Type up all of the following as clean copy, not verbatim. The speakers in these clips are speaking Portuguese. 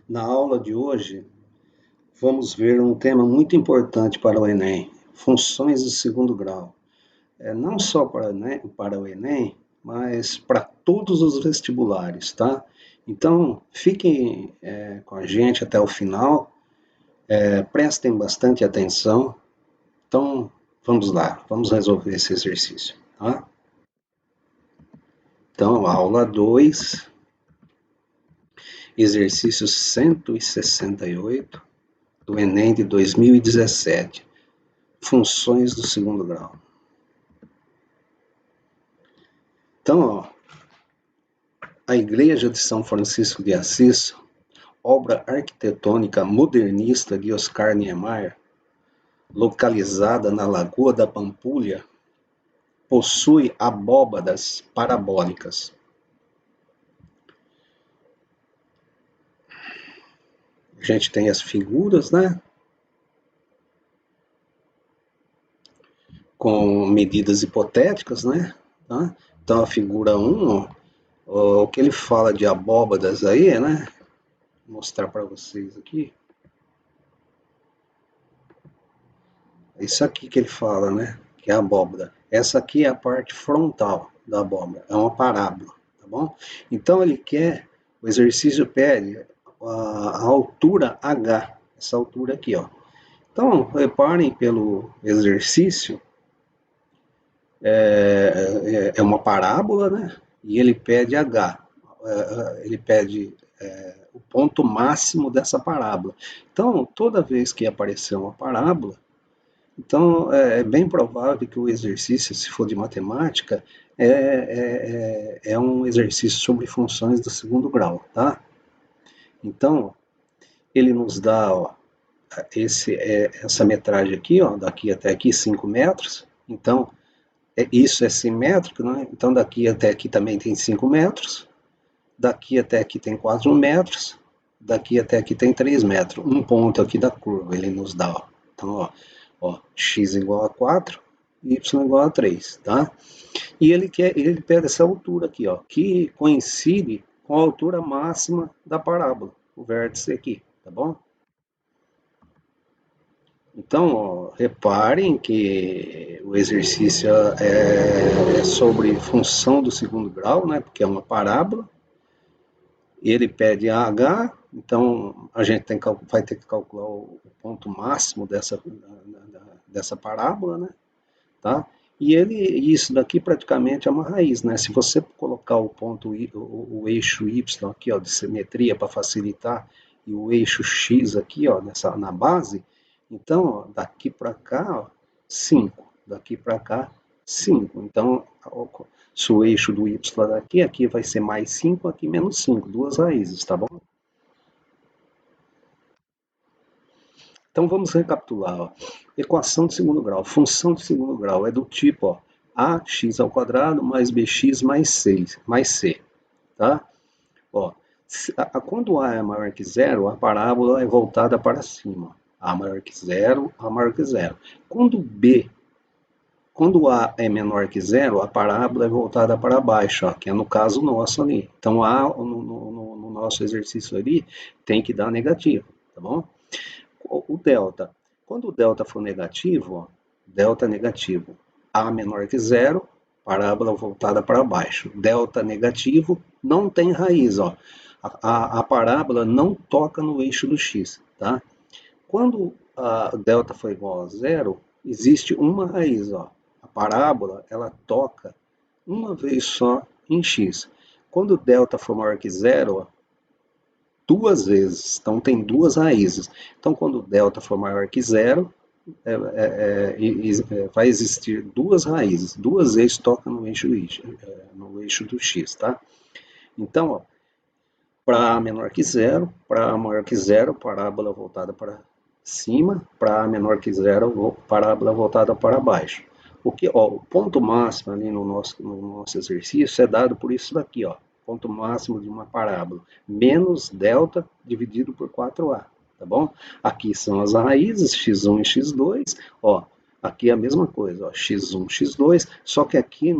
Na aula de hoje, vamos ver um tema muito importante para o Enem: funções do segundo grau. Não só para o Enem, mas para todos os vestibulares, tá? Então, fiquem com a gente até o final, prestem bastante atenção. Então, vamos lá, vamos resolver esse exercício, tá? Então, aula 2, exercício 168 do Enem de 2017. Funções do segundo grau. Então, ó, a Igreja de São Francisco de Assis, obra arquitetônica modernista de Oscar Niemeyer, localizada na Lagoa da Pampulha, possui abóbadas parabólicas. A gente tem as figuras, né? Com medidas hipotéticas, né? Tá? Então, a figura 1, o que ele fala de abóbadas aí, né? Vou mostrar para vocês aqui. Isso aqui que ele fala, né? Que é a abóbada. Essa aqui é a parte frontal da abóbada, é uma parábola, tá bom? Então ele quer, o exercício pede a altura H, essa altura aqui, ó. Então, reparem pelo exercício, é uma parábola, né? E ele pede H, ele pede o ponto máximo dessa parábola. Então, toda vez que aparecer uma parábola, então, é bem provável que o exercício, se for de matemática, é um exercício sobre funções do segundo grau, tá? Então, ele nos dá, ó, essa metragem aqui, ó, daqui até aqui, 5 metros. Então, isso é simétrico, né? Então, daqui até aqui também tem 5 metros. Daqui até aqui tem 4 metros. Daqui até aqui tem 3 metros. Um ponto aqui da curva, ele nos dá, ó. Então, ó, x igual a 4, y igual a 3, tá? E ele pega essa altura aqui, ó, que coincide com a altura máxima da parábola, o vértice aqui, tá bom? Então, ó, reparem que o exercício é sobre função do segundo grau, né? Porque é uma parábola. Ele pede AH, então a gente vai ter que calcular o ponto máximo dessa parábola, né? Tá? E isso daqui praticamente é uma raiz, né? Se você colocar o ponto, o eixo Y aqui, ó, de simetria para facilitar, e o eixo X aqui, ó, na base, então, ó, daqui para cá, ó, 5, daqui para cá, 5. Então, se o eixo do Y aqui vai ser mais 5, aqui menos 5, duas raízes, tá bom? Então vamos recapitular. Ó. Equação de segundo grau. Função de segundo grau é do tipo ó, ax ao quadrado mais bx mais c. Tá? Ó, quando a é maior que zero, a parábola é voltada para cima. A maior que zero, A maior que zero. Quando A é menor que zero, a parábola é voltada para baixo, ó, que é no caso nosso ali. Então, A no nosso exercício ali tem que dar negativo, tá bom? O delta. Quando o delta for negativo, ó, delta negativo, A menor que zero, parábola voltada para baixo. Delta negativo, não tem raiz, ó. A parábola não toca no eixo do x, tá? Quando a delta for igual a zero, existe uma raiz, ó. A parábola, ela toca uma vez só em x. Quando delta for maior que zero, ó, duas vezes. Então tem duas raízes. Então quando delta for maior que zero, vai existir duas raízes. Duas vezes toca no eixo do x, tá? Então, para A menor que zero, para A maior que zero, parábola voltada para cima, para A menor que zero, parábola voltada para baixo. O ponto máximo ali no nosso exercício é dado por isso daqui, ó, ponto máximo de uma parábola, menos delta dividido por 4A, tá bom? Aqui são as raízes, x1 e x2, ó, aqui é a mesma coisa, ó, x1, x2, só que aqui,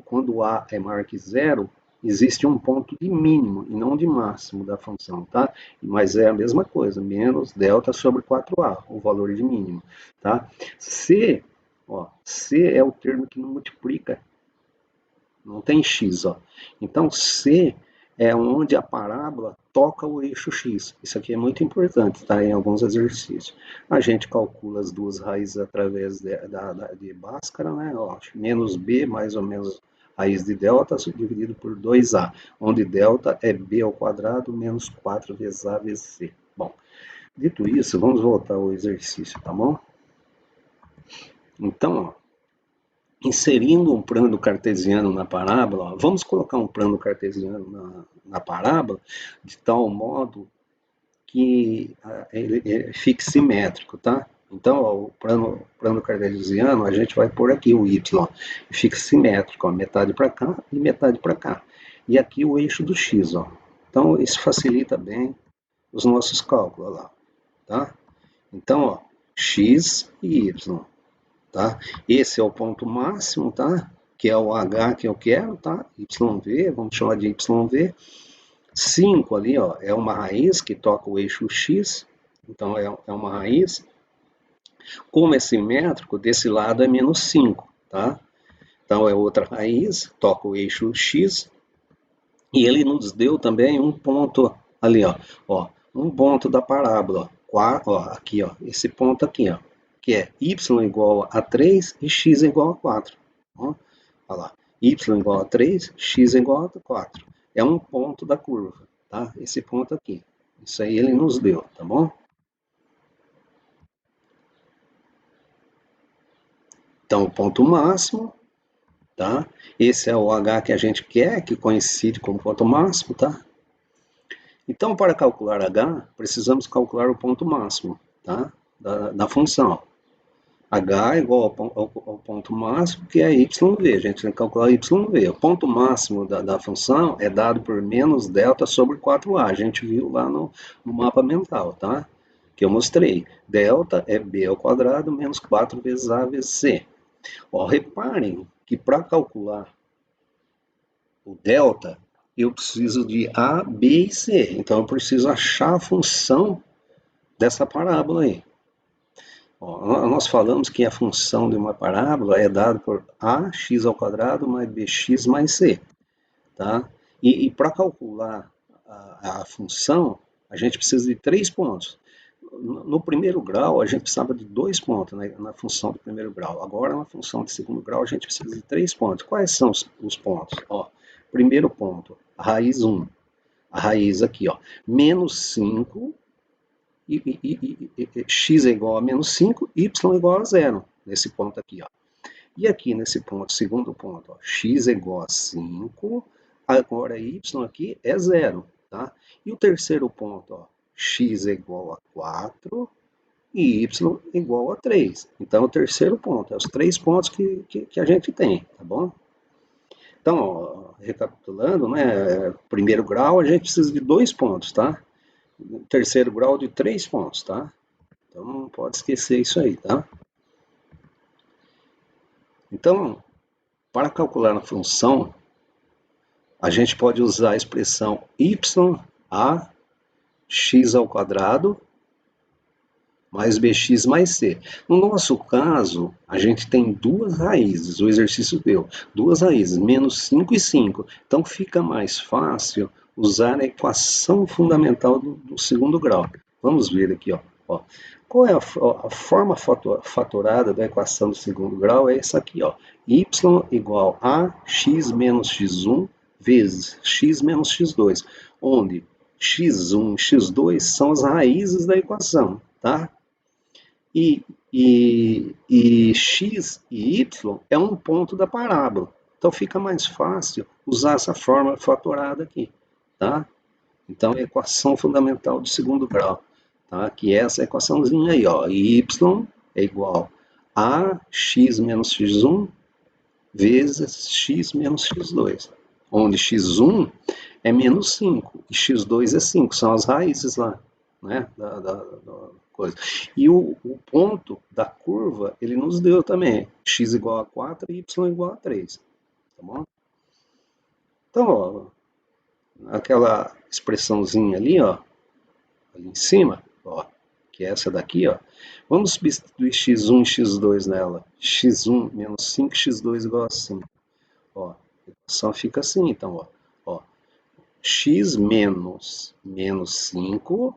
quando A é maior que zero, existe um ponto de mínimo e não de máximo da função, tá? Mas é a mesma coisa, menos delta sobre 4a, o valor de mínimo, tá? C, ó, C é o termo que não multiplica, não tem x, ó. Então, C é onde a parábola toca o eixo x. Isso aqui é muito importante, tá? Em alguns exercícios. A gente calcula as duas raízes através de Bhaskara, né? Ó, menos b mais ou menos raiz de delta dividido por 2a, onde delta é b ao quadrado menos 4 vezes a vezes c. Bom, dito isso, vamos voltar ao exercício, tá bom? Então, ó, inserindo um plano cartesiano na parábola, ó, vamos colocar um plano cartesiano na parábola, de tal modo que ele fique simétrico, tá? Então, ó, o plano cartesiano, a gente vai pôr aqui o y, fica simétrico, ó, metade para cá e metade para cá. E aqui o eixo do x, ó. Então, isso facilita bem os nossos cálculos, ó lá, tá? Então, ó, x e y, tá? Esse é o ponto máximo, tá? Que é o H que eu quero, tá? YV, vamos chamar de YV. 5 ali, ó, é uma raiz que toca o eixo X, então é uma raiz. Como é simétrico, desse lado é menos 5, tá? Então é outra raiz, toca o eixo X, e ele nos deu também um ponto ali, ó um ponto da parábola, ó, aqui, ó, esse ponto aqui, ó, que é y igual a 3 e x igual a 4. Ó, olha lá, y igual a 3, x igual a 4. É um ponto da curva, tá? Esse ponto aqui. Isso aí ele nos deu, tá bom? Então, o ponto máximo, tá? Esse é o H que a gente quer, que coincide com o ponto máximo, tá? Então, para calcular H, precisamos calcular o ponto máximo, tá? Da função. H é igual ao ponto máximo, que é YV. A gente tem que calcular YV. O ponto máximo da função é dado por menos delta sobre 4A. A gente viu lá no mapa mental, tá? Que eu mostrei. Delta é B ao quadrado menos 4 vezes A vezes C. Ó, reparem que para calcular o delta, eu preciso de A, B e C. Então, eu preciso achar a função dessa parábola aí. Ó, nós falamos que a função de uma parábola é dada por ax ao quadrado mais bx mais c. Tá? E para calcular a função, a gente precisa de 3 pontos. No primeiro grau, a gente precisava de 2 pontos, né, na função do primeiro grau. Agora, na função de segundo grau, a gente precisa de 3 pontos. Quais são os pontos? Ó, primeiro ponto, a raiz 1. A raiz aqui, ó, menos 5 x é igual a menos 5, y é igual a zero, nesse ponto aqui, ó. E aqui nesse ponto, segundo ponto, ó, x é igual a 5, agora y aqui é zero, tá? E o terceiro ponto, ó, x é igual a 4 e y é igual a 3. Então, o terceiro ponto, é os 3 pontos que a gente tem, tá bom? Então, ó, recapitulando, né, primeiro grau, a gente precisa de 2 pontos, tá? Terceiro grau de 3 pontos, tá? Então não pode esquecer isso aí, tá? Então, para calcular a função, a gente pode usar a expressão y x ao quadrado mais bx mais c. No nosso caso, a gente tem duas raízes, o exercício deu, duas raízes, menos 5 e 5. Então fica mais fácil usar a equação fundamental do segundo grau. Vamos ver aqui, ó. Qual é a forma fatorada da equação do segundo grau? É essa aqui, ó. Y igual a x menos x1 vezes x menos x2, onde x1 e x2 são as raízes da equação, tá? E x e y é um ponto da parábola. Então fica mais fácil usar essa forma fatorada aqui, tá? Então é a equação fundamental do segundo grau, tá? Que é essa equaçãozinha aí, ó. Y é igual a x menos x1 vezes x menos x2, onde x1 é menos 5 e x2 é 5, são as raízes lá, né? Da coisa. E o ponto da curva, ele nos deu também, x igual a 4 e y igual a 3, tá bom? Então, ó, aquela expressãozinha ali, ó, ali em cima, ó, que é essa daqui, ó, vamos substituir x1 e x2 nela. x1 menos 5, x2 igual a 5. Ó, a equação fica assim, então, ó, x menos 5,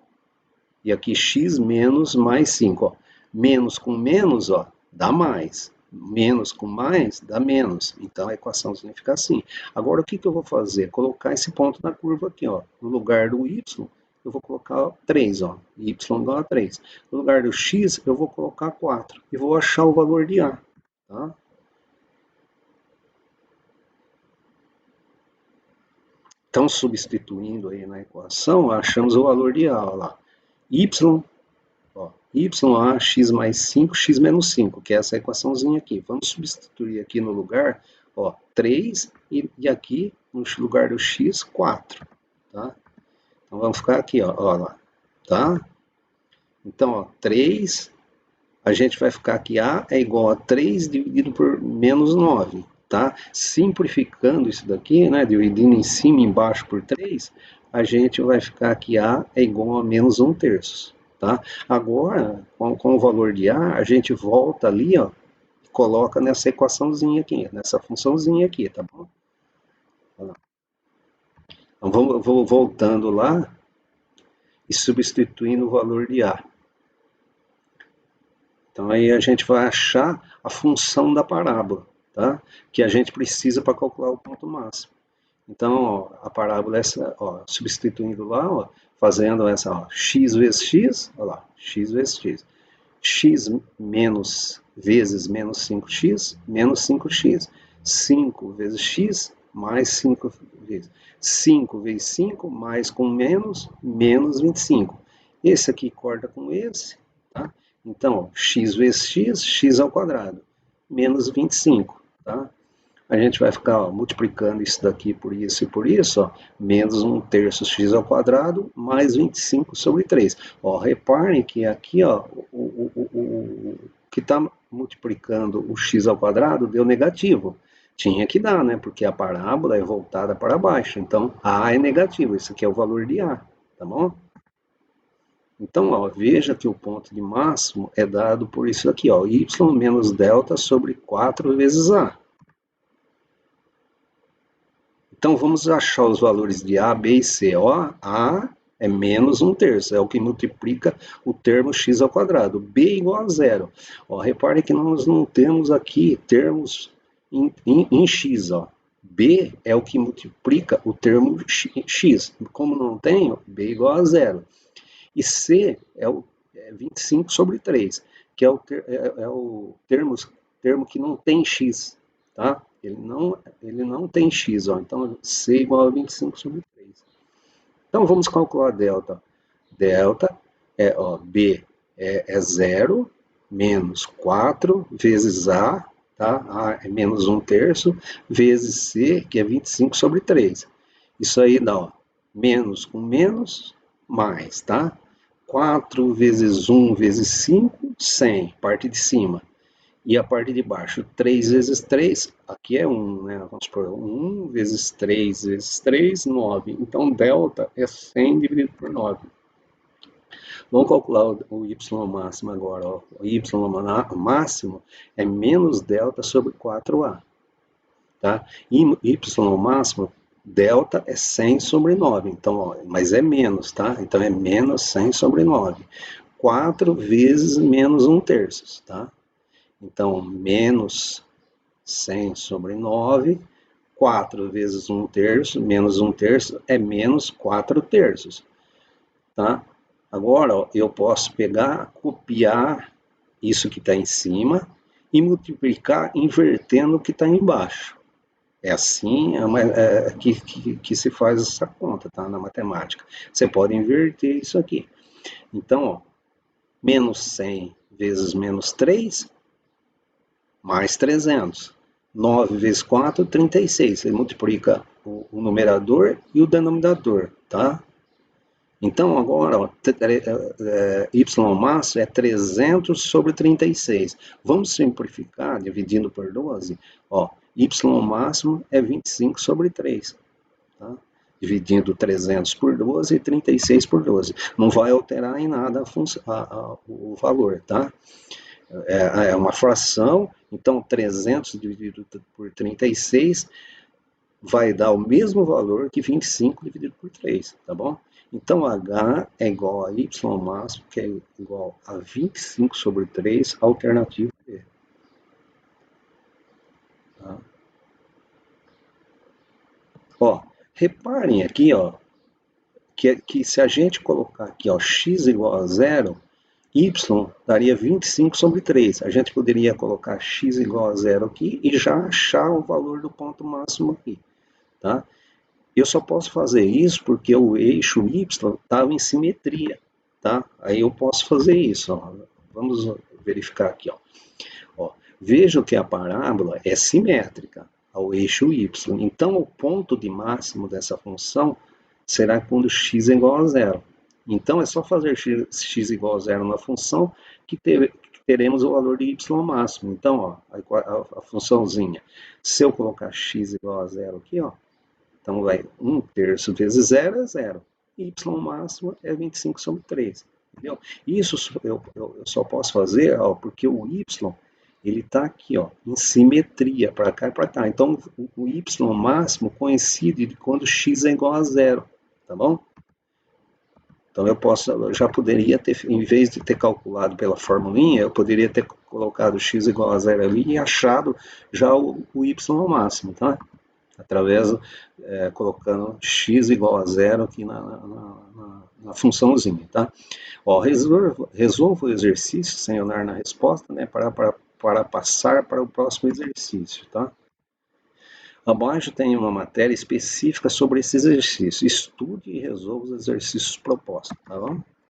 e aqui x menos mais 5, ó. Menos com menos, ó, dá mais. Menos com mais, dá menos. Então, a equaçãozinha fica assim. Agora, o que eu vou fazer? Colocar esse ponto na curva aqui, ó. No lugar do y, eu vou colocar 3, ó. Y igual a 3. No lugar do x, eu vou colocar 4. E vou achar o valor de A, tá? Então, substituindo aí na equação, achamos o valor de A, ó lá. Y, ó, YA, x mais 5, x menos 5, que é essa equaçãozinha aqui. Vamos substituir aqui no lugar, ó, 3 e aqui no lugar do x, 4, tá? Então, vamos ficar aqui, ó lá, tá? Então, ó, 3, a gente vai ficar aqui, A é igual a 3 dividido por menos 9, tá? Simplificando isso daqui, né, dividindo em cima e embaixo por 3, a gente vai ficar aqui, A é igual a menos 1/3. Tá? Agora, com o valor de A, a gente volta ali, ó, e coloca nessa equaçãozinha aqui, nessa funçãozinha aqui, tá bom? Então, vou voltando lá e substituindo o valor de A. Então, aí a gente vai achar a função da parábola, tá? Que a gente precisa para calcular o ponto máximo. Então, ó, a parábola é essa, ó, substituindo lá, ó, fazendo essa, ó, x vezes x, olha lá, x vezes x. X menos vezes menos 5x, menos 5x. 5 vezes x, mais 5 vezes. 5 vezes 5, mais com menos, menos 25. Esse aqui corta com esse, tá? Então, ó, x vezes x, x ao quadrado, menos 25, tá? A gente vai ficar, ó, multiplicando isso daqui por isso e por isso, ó, menos 1/3 x ao quadrado, mais 25 sobre 3. Ó, reparem que aqui, ó, o que está multiplicando o x ao quadrado deu negativo. Tinha que dar, né? Porque a parábola é voltada para baixo. Então, A é negativo. Esse aqui é o valor de A, tá bom? Então, ó, veja que o ponto de máximo é dado por isso aqui, ó, y menos delta sobre 4 vezes A. Então, vamos achar os valores de A, B e C. Ó, A é menos 1/3, é o que multiplica o termo x ao quadrado. B igual a 0. Ó, repare que nós não temos aqui termos em x. Ó. B é o que multiplica o termo x. Como não tenho, B igual a 0. E C é o 25 sobre 3, que é o termo que não tem x, tá? Ele não tem x, ó. Então C igual a 25 sobre 3. Então vamos calcular delta. Delta é, ó, B é 0 menos 4 vezes A, tá? A é menos 1/3 vezes C, que é 25 sobre 3. Isso aí dá, ó, menos com menos, mais, tá? 4 vezes 1 vezes 5, 100, parte de cima. E a parte de baixo, 3 vezes 3, aqui é 1, né? Vamos supor, 1 vezes 3 vezes 3, 9. Então, delta é 100 dividido por 9. Vamos calcular o y máximo agora. Ó. O y máximo é menos delta sobre 4a. Tá? E y máximo, delta é 100 sobre 9. Então, ó, mas é menos, tá? Então, é menos 100 sobre 9. 4 vezes menos 1/3, tá? Então, menos 100 sobre 9, 4 vezes 1/3, menos 1/3 é menos 4/3, tá? Agora, ó, eu posso pegar, copiar isso que está em cima e multiplicar invertendo o que está embaixo. É assim que se faz essa conta, tá? Na matemática. Você pode inverter isso aqui. Então, ó, menos 100 vezes menos 3, mais 300. 9 vezes 4, 36. Você multiplica o numerador e o denominador, tá? Então, agora, ó, y máximo é 300 sobre 36. Vamos simplificar, dividindo por 12. Ó, y máximo é 25 sobre 3. tá? Dividindo 300 por 12 e 36 por 12. Não vai alterar em nada o valor, tá? É uma fração, então 300 dividido por 36 vai dar o mesmo valor que 25 dividido por 3, tá bom? Então, H é igual a Y máximo, que é igual a 25 sobre 3, alternativa B. Tá? Ó, reparem aqui, ó, que se a gente colocar aqui, ó, x igual a zero, y daria 25 sobre 3. A gente poderia colocar x igual a zero aqui e já achar o valor do ponto máximo aqui, tá? Eu só posso fazer isso porque o eixo y estava em simetria, tá? Aí eu posso fazer isso, ó. Vamos verificar aqui, ó. Vejam que a parábola é simétrica ao eixo y. Então, o ponto de máximo dessa função será quando x é igual a zero. Então, é só fazer x igual a zero na função que teremos o valor de y máximo. Então, ó, a funçãozinha, se eu colocar x igual a zero aqui, ó, então vai 1/3 vezes 0 é 0. Y máximo é 25 sobre 3. Entendeu? Isso eu só posso fazer, ó, porque o y ele está aqui, ó, em simetria, para cá e para cá. Então, o y máximo coincide de quando x é igual a zero, tá bom? Então, eu já poderia ter, em vez de ter calculado pela formulinha, eu poderia ter colocado x igual a zero ali e achado já o y máximo, tá? Através, colocando x igual a zero aqui na funçãozinha, tá? Ó, resolva o exercício sem olhar na resposta, né, para passar para o próximo exercício, tá? Abaixo tem uma matéria específica sobre esse exercício. Estude e resolva os exercícios propostos, tá bom?